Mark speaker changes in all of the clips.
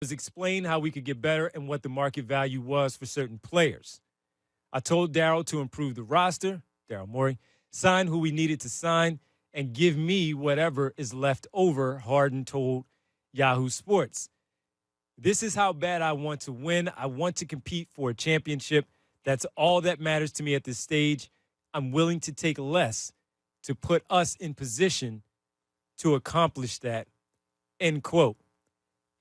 Speaker 1: was explain how we could get better and what the market value was for certain players. I told Daryl to improve the roster, Daryl Morey, sign who we needed to sign, and give me whatever is left over, Harden told Yahoo Sports. This is how bad I want to win. I want to compete for a championship. That's all that matters to me at this stage. I'm willing to take less to put us in position to accomplish that, end quote.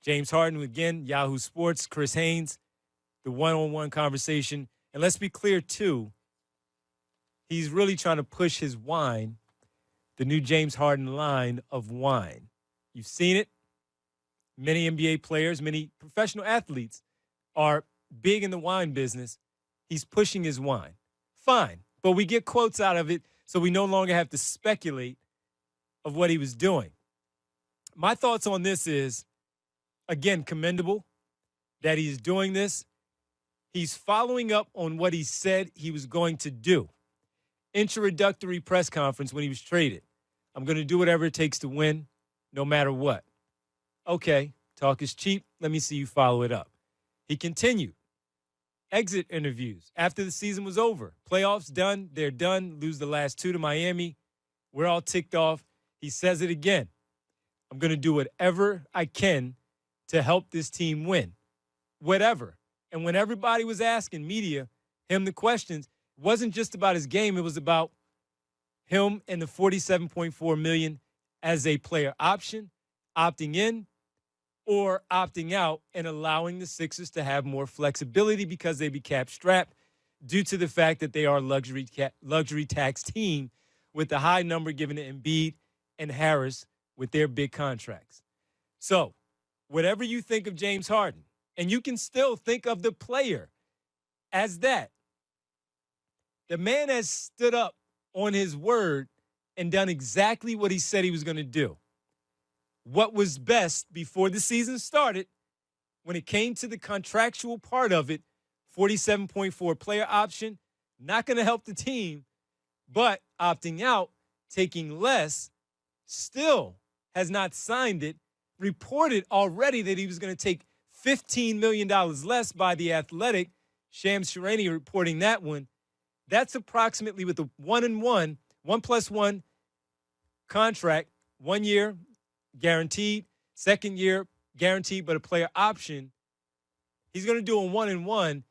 Speaker 1: James Harden, again, Yahoo Sports, Chris Haynes, the one-on-one conversation. And let's be clear, too, he's really trying to push his wine, the new James Harden line of wine. You've seen it. Many NBA players, many professional athletes are big in the wine business. He's pushing his wine. Fine. But we get quotes out of it, so we no longer have to speculate of what he was doing. My thoughts on this is, again, commendable that he's doing this. He's following up on what he said he was going to do. Introductory press conference when he was traded. I'm going to do whatever it takes to win, no matter what. Okay, talk is cheap. Let me see you follow it up. He continued. Exit interviews after the season was over. Playoffs done. They're done. Lose the last 2 to Miami. We're all ticked off. He says it again. I'm going to do whatever I can to help this team win. Whatever. And when everybody was asking media him the questions, it wasn't just about his game. It was about him and the $47.4 million as a player option, opting in, or opting out and allowing the Sixers to have more flexibility because they be cap strapped due to the fact that they are a luxury tax team with the high number given to Embiid and Harris with their big contracts. So, whatever you think of James Harden, and you can still think of the player as that, the man has stood up on his word and done exactly what he said he was going to do. What was best before the season started, when it came to the contractual part of it, 47.4 player option, not going to help the team, but opting out, taking less, still has not signed it, reported already that he was going to take $15 million less by The Athletic. Shams Charania reporting that one. That's approximately with the 1-1, 1+1 contract, 1 year guaranteed, second year guaranteed, but a player option. He's going to do a 1-1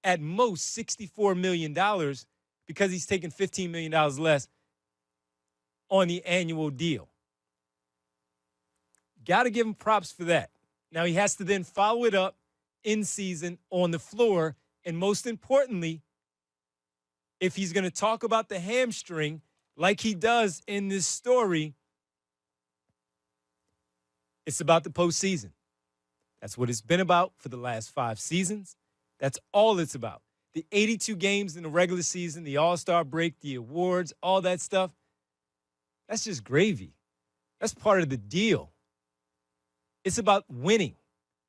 Speaker 1: at most $64 million because he's taking $15 million less on the annual deal. Got to give him props for that. Now he has to then follow it up in season on the floor. And most importantly, if he's going to talk about the hamstring like he does in this story, it's about the postseason. That's what it's been about for the last 5 seasons. That's all it's about. The 82 games in the regular season, the All-Star break, the awards, all that stuff, that's just gravy. That's part of the deal. It's about winning.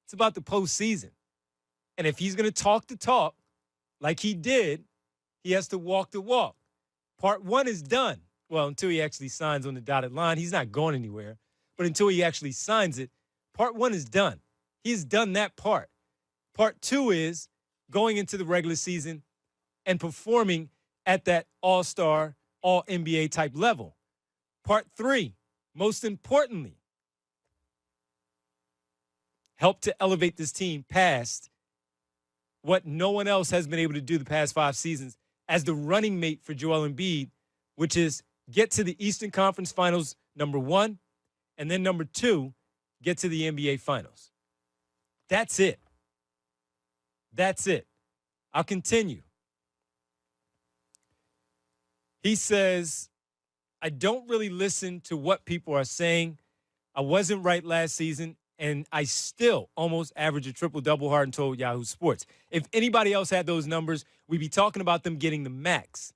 Speaker 1: It's about the postseason. And if he's going to talk the talk like he did, he has to walk the walk. Part 1 is done. Well, until he actually signs on the dotted line, he's not going anywhere. But until he actually signs it, part 1 is done. He's done that part. Part 2 is going into the regular season and performing at that all-star, all-NBA type level. Part 3, most importantly, help to elevate this team past what no one else has been able to do the past 5 seasons as the running mate for Joel Embiid, which is get to the Eastern Conference Finals, number 1, and then number 2, get to the NBA Finals. That's it. That's it. I'll continue. He says, I don't really listen to what people are saying. I wasn't right last season, and I still almost average a triple-double, Harden told Yahoo Sports. If anybody else had those numbers, we'd be talking about them getting the max.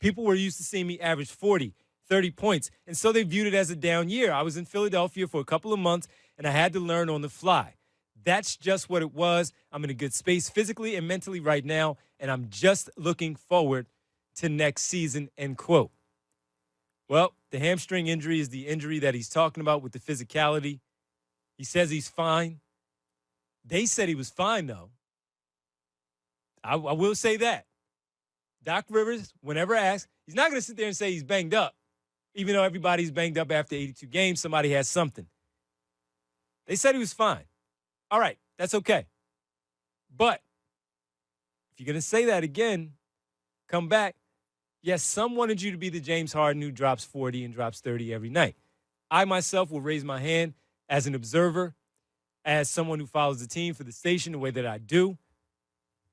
Speaker 1: People were used to seeing me average 40, 30 points, and so they viewed it as a down year. I was in Philadelphia for a couple of months, and I had to learn on the fly. That's just what it was. I'm in a good space physically and mentally right now, and I'm just looking forward to next season, end quote. Well, the hamstring injury is the injury that he's talking about with the physicality. He says he's fine. They said he was fine, though. I will say that. Doc Rivers, whenever asked, he's not going to sit there and say he's banged up, even though everybody's banged up after 82 games. Somebody has something. They said he was fine. All right, that's okay. But if you're going to say that again, come back. Yes, some wanted you to be the James Harden who drops 40 and drops 30 every night. I myself will raise my hand as an observer, as someone who follows the team for the station the way that I do,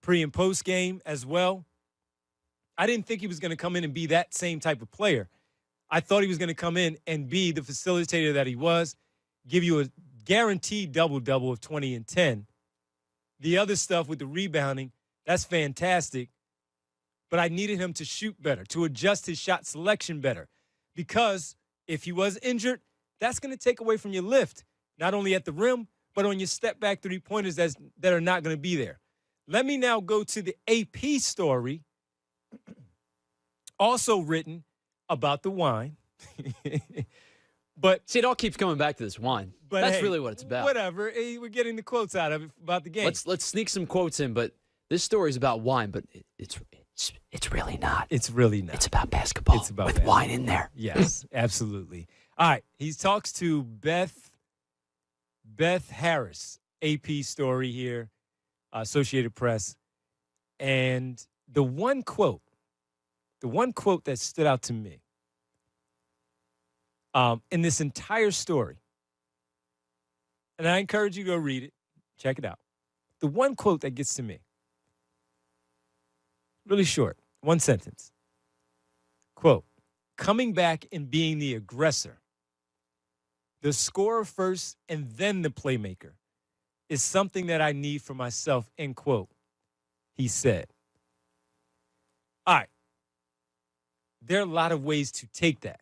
Speaker 1: pre and post game as well. I didn't think he was going to come in and be that same type of player. I thought he was going to come in and be the facilitator that he was, give you a guaranteed double-double of 20 and 10. The other stuff with the rebounding, that's fantastic. But I needed him to shoot better, to adjust his shot selection better. Because if he was injured, that's going to take away from your lift, not only at the rim, but on your step-back three-pointers that are not going to be there. Let me now go to the AP story, also written about the wine. But
Speaker 2: see, it all keeps coming back to this wine. But that's really what it's about.
Speaker 1: Whatever. Hey, we're getting the quotes out of it about the game.
Speaker 2: Let's sneak some quotes in, but this story is about wine, but it's really not.
Speaker 1: It's really not.
Speaker 2: It's about basketball.
Speaker 1: It's about
Speaker 2: with
Speaker 1: basketball.
Speaker 2: Wine in there.
Speaker 1: Yes, absolutely. All right. He talks to Beth Harris, AP story here, Associated Press. And the one quote that stood out to me in this entire story, and I encourage you to go read it, check it out. The one quote that gets to me, really short, one sentence. Quote, coming back and being the aggressor, the scorer first and then the playmaker, is something that I need for myself, end quote, he said. All right. There are a lot of ways to take that.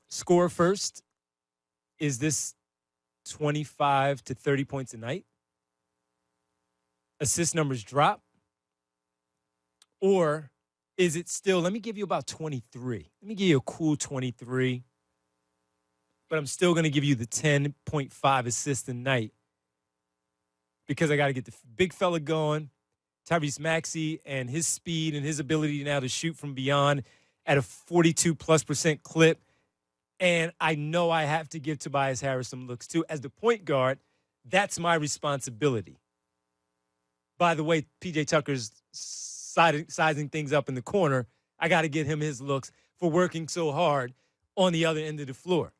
Speaker 1: Score first, is this 25 to 30 points a night? Assist numbers drop? Or is it still, let me give you about 23. Let me give you a cool 23. But I'm still going to give you the 10.5 assists a night because I got to get the big fella going, Tyrese Maxey, and his speed and his ability now to shoot from beyond at a 42+% clip. And I know I have to give Tobias Harris some looks too. As the point guard, that's my responsibility. By the way, P.J. Tucker's sizing things up in the corner. I got to get him his looks for working so hard on the other end of the floor.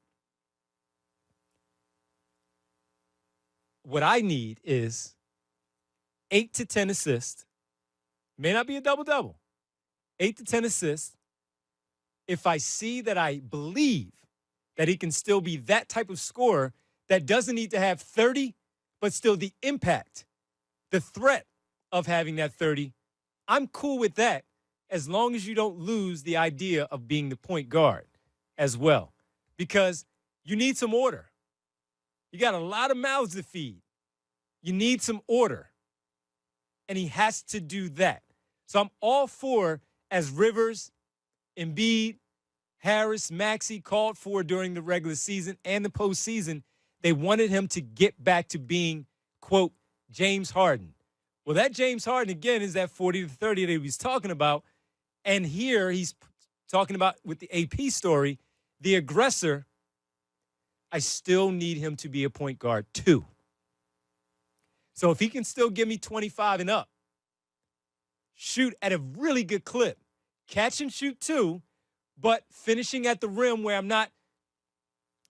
Speaker 1: What I need is 8 to 10 assists. May not be a double-double. 8 to 10 assists. If I see that I believe that he can still be that type of scorer that doesn't need to have 30, but still the impact, the threat of having that 30, I'm cool with that as long as you don't lose the idea of being the point guard as well. Because you need some order. You got a lot of mouths to feed. You need some order. And he has to do that. So I'm all for, as Rivers, Embiid, Harris, Maxey called for during the regular season and the postseason, they wanted him to get back to being, quote, James Harden. Well, that James Harden, again, is that 40 to 30 that he was talking about. And here he's talking about, with the AP story, the aggressor, I still need him to be a point guard too. So if he can still give me 25 and up, shoot at a really good clip, catch and shoot too, but finishing at the rim where I'm not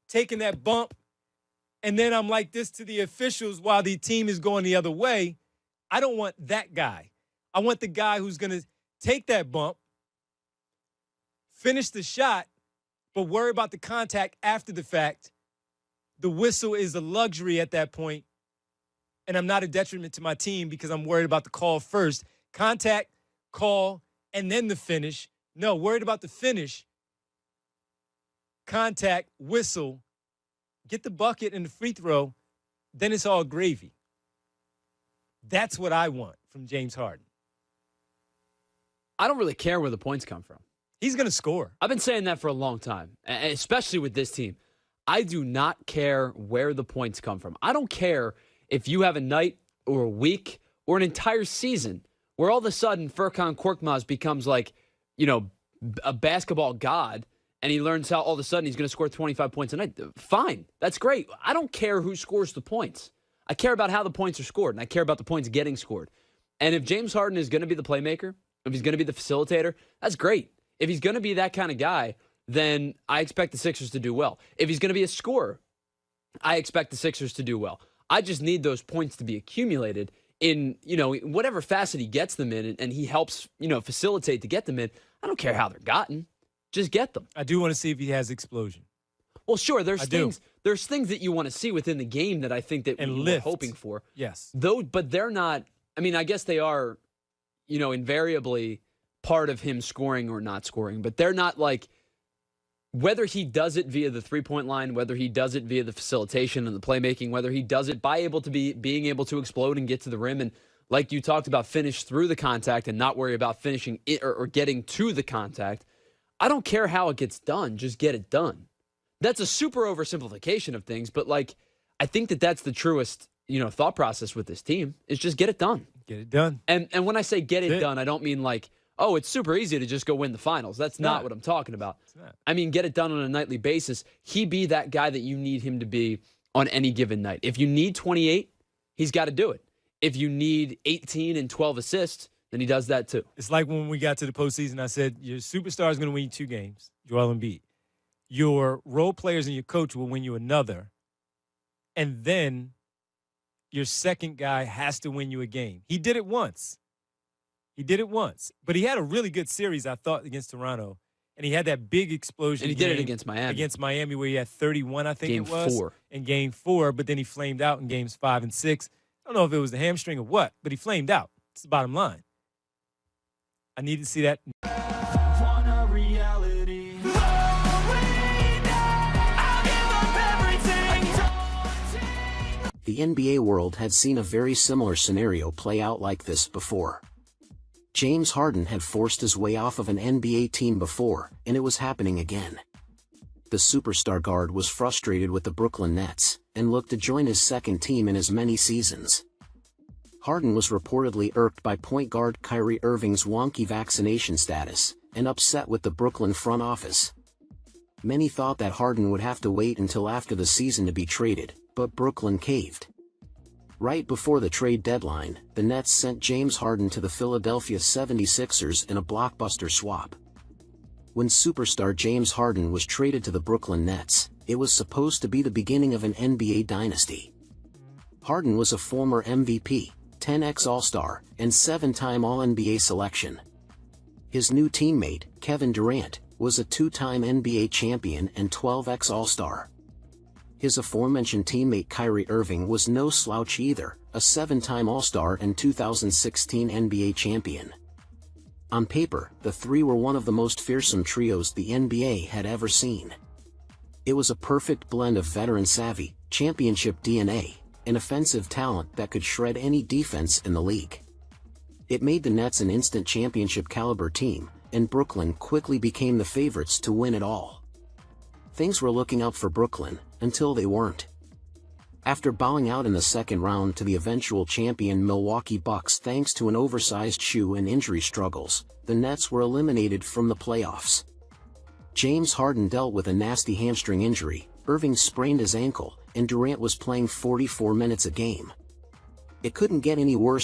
Speaker 1: taking that bump and then I'm like this to the officials while the team is going the other way, I don't want that guy. I want the guy who's going to take that bump, finish the shot, but worry about the contact after the fact. The whistle is a luxury at that point, and I'm not a detriment to my team because I'm worried about the call first. Contact, call, and then the finish. No, worried about the finish. Contact, whistle, get the bucket and the free throw, then it's all gravy. That's what I want from James Harden.
Speaker 2: I don't really care where the points come from.
Speaker 1: He's going to score.
Speaker 2: I've been saying that for a long time, especially with this team. I do not care where the points come from. I don't care if you have a night or a week or an entire season where all of a sudden Furkan Korkmaz becomes like, a basketball god, and he learns how all of a sudden he's going to score 25 points a night. Fine. That's great. I don't care who scores the points. I care about how the points are scored, and I care about the points getting scored. And if James Harden is going to be the playmaker, if he's going to be the facilitator, that's great. If he's going to be that kind of guy, then I expect the Sixers to do well. If he's going to be a scorer, I expect the Sixers to do well. I just need those points to be accumulated in, whatever facet he gets them in, and he helps, facilitate to get them in. I don't care how they're gotten. Just get them.
Speaker 1: I do want to see if he has explosion.
Speaker 2: Well, sure, there's things that you want to see within the game that I think that we were hoping for.
Speaker 1: Yes.
Speaker 2: But they're not, I guess they are, invariably part of him scoring or not scoring, but they're not like, whether he does it via the three-point line, whether he does it via the facilitation and the playmaking, whether he does it by being able to explode and get to the rim and, like you talked about, finish through the contact and not worry about finishing it or getting to the contact. I don't care how it gets done. Just get it done. That's a super oversimplification of things, but I think that's the truest, thought process with this team is just get it done.
Speaker 1: Get it done.
Speaker 2: And when I say get it done, I don't mean it's super easy to just go win the finals. That's not what I'm talking about. I mean, get it done on a nightly basis. He be that guy that you need him to be on any given night. If you need 28, he's got to do it. If you need 18 and 12 assists, then he does that too.
Speaker 1: It's like when we got to the postseason, I said, your superstar is going to win you 2 games, Joel Embiid. Your role players and your coach will win you another. And then your second guy has to win you a game. He did it once. But he had a really good series, I thought, against Toronto. And he had that big explosion.
Speaker 2: And he did it against Miami.
Speaker 1: Against Miami, where he had 31, I think
Speaker 2: Game
Speaker 1: it was.
Speaker 2: 4.
Speaker 1: In Game 4, but then he flamed out in Games 5 and 6. I don't know if it was the hamstring or what, but he flamed out. It's the bottom line. I need to see that.
Speaker 3: The NBA world had seen a very similar scenario play out like this before. James Harden had forced his way off of an NBA team before, and it was happening again. The superstar guard was frustrated with the Brooklyn Nets, and looked to join his second team in as many seasons. Harden was reportedly irked by point guard Kyrie Irving's wonky vaccination status, and upset with the Brooklyn front office. Many thought that Harden would have to wait until after the season to be traded, but Brooklyn caved. Right before the trade deadline, the Nets sent James Harden to the Philadelphia 76ers in a blockbuster swap. When superstar James Harden was traded to the Brooklyn Nets, it was supposed to be the beginning of an NBA dynasty. Harden was a former MVP, 10x All-Star, and 7-time All-NBA selection. His new teammate, Kevin Durant, was a 2-time NBA champion and 12x All-Star. His aforementioned teammate Kyrie Irving was no slouch either, a 7-time All-Star and 2016 NBA champion. On paper, the three were one of the most fearsome trios the NBA had ever seen. It was a perfect blend of veteran savvy, championship DNA, and offensive talent that could shred any defense in the league. It made the Nets an instant championship caliber team, and Brooklyn quickly became the favorites to win it all. Things were looking up for Brooklyn, until they weren't. After bowing out in the second round to the eventual champion Milwaukee Bucks thanks to an oversized shoe and injury struggles, the Nets were eliminated from the playoffs. James Harden dealt with a nasty hamstring injury, Irving sprained his ankle, and Durant was playing 44 minutes a game. It couldn't get any worse